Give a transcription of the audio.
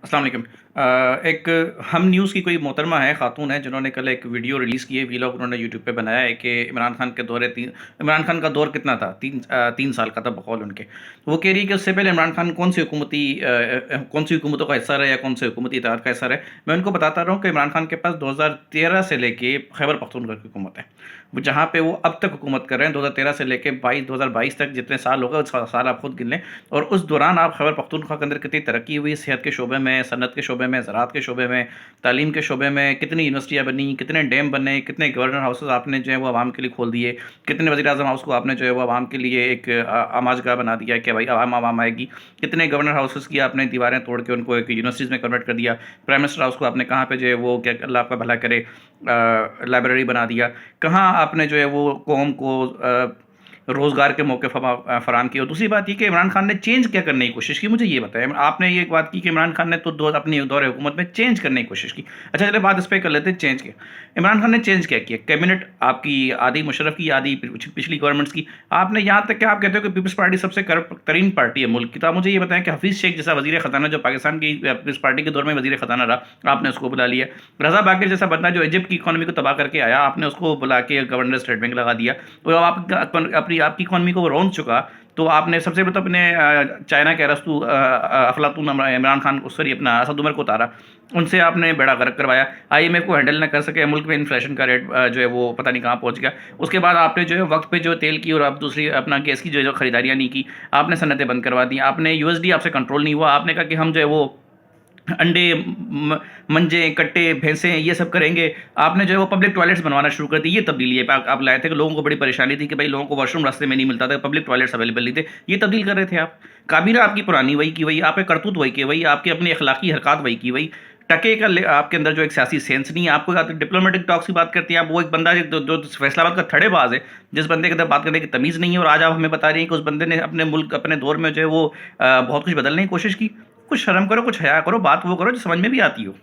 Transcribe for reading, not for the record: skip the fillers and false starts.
अस्सलाम वालेकुम। एक हम न्यूज़ की कोई मोहतरमा है, ख़ातून है, जिन्होंने कल एक वीडियो रिलीज़ की है, वीलॉग उन्होंने यूट्यूब पे बनाया है कि इमरान खान का दौर कितना था, 3 साल का था बकौल उनके। वो कह रही है कि उससे पहले इमरान खान कौन सी हुकूमतों का हिस्सा रहे या कौन से हुकूमती इत्तेहाद का हिस्सा रहे। मैं उनको बताता रहा हूँ कि इमरान खान के पास 2013 से लेके खैबर पख्तूनख्वा की हुकूमत है। वो जहाँ पे वो अब तक हुकूमत कर रहे हैं, 2013 से लेके 2022 तक जितने साल हो गए, उस साल आप खुद गिन लें। और उस दौरान आप खैबर पख्तूनख्वा के अंदर कितनी तरक्की हुई, सेहत के शोबे में, सनत के शोबे में, ज़राअत के शोबे में, तालीम के शोबे में, कितनी यूनिवर्सिटियाँ बनी, कितने डैम बने, कितने गवर्नर हाउसेज़ आपने जो है वो आवाम के लिए खोल दिए, कितने वज़ीर-ए-आज़म हाउस को आपने जो है वो आवाम के लिए एक आमाजगाह बना दिया कि भाई आवाम आएगी, कितने गवर्नर हाउसेज़ की आपने दीवारें तोड़ के उनको एक यूनिवर्सिटीज़ में कन्वर्ट कर दिया, प्राइम मिनिस्टर हाउस को आपने कहाँ पे जो है वो क्या अल्लाह आपका भला करे लाइब्रेरी बना दिया, कहाँ आपने जो है वो कौम को रोज़गार के मौके फ़राहम किए। और दूसरी बात ये कि इमरान खान ने चेंज क्या करने की कोशिश की, मुझे ये बताएं। आपने ये एक बात की कि इमरान खान ने तो अपनी दौर हुकूमत में चेंज करने की कोशिश की। अच्छा, चलिए बात इस पर कर लेते हैं, चेंज क्या इमरान खान ने चेंज क्या किया। कैबिनेट आपकी आधी मुशर्रफ की, आधी पिछली गवर्नमेंट्स की। आपने यहाँ तक कि आप कहते हो कि पीपल्स पार्टी सबसे करप्ट तरीन पार्टी है मुल्क की, तो आप मुझे ये बताएं कि हफीज़ शेख जैसा वज़ीर ख़जाना, जो पाकिस्तान की पीपल्स पार्टी के दौर में वज़ीर ख़जाना रहा, आपने उसको बुला लिया। रज़ा बाक़िर जैसा बंदा जो इजिप्ट की इकॉनमी को तबाह करके आया, आपने उसको बुला के गवर्नर स्टेट बैंक लगा दिया। और आपकी इकॉनमी को रौंद चुका, तो आपने सबसे पहले तो अपने चाइना के अरस्तु अफलातून इमरान खान को, सॉरी अपना असद उमर को उतारा, उनसे आपने बेड़ा गर्क करवाया। आईएमएफ को हैंडल न कर सके, मुल्क में इन्फ्लेशन का रेट जो है वो पता नहीं कहाँ पहुँच गया। उसके बाद आपने जो है वक्त पे जो तेल की और आप दूसरी अपना गैस की जो खरीदारियाँ नहीं की, आपने सनतें बंद करवा दी। आपने यूएसडी आपसे कंट्रोल नहीं हुआ, आपने कहा कि हम जो है वो अंडे, मंजे, कट्टे, भैंसें ये सब करेंगे। आपने जो है वो पब्लिक टॉयलेट्स बनवाना शुरू कर दी। ये तब्दीली है आप लाए थे कि लोगों को बड़ी परेशानी थी कि भाई लोगों को वॉशरूम रास्ते में नहीं मिलता था, पब्लिक टॉयलेट्स अवेलेबल नहीं थे, ये तब्दील कर रहे थे आप। काबीना आपकी पुरानी वही की वही, आपके करतूत वही के वही, आपकी अपनी अखलाकी हरकत वही की वही। टके का आपके अंदर जो एक सियासी सेंस नहीं है। आपको डिप्लोमेटिक टॉक्स की बात करती हैं आप, वो एक बंदा जो फैसलाबाद का थड़ेबाज है, जिस बंदे के अंदर बात करने की तमीज़ नहीं है, और आज आप हमें बता रही हैं कि उस बंदे ने अपने मुल्क, अपने दौर में जो है वो बहुत कुछ बदलने की कोशिश की। कुछ शर्म करो, कुछ हया करो, बात वो करो जो समझ में भी आती हो।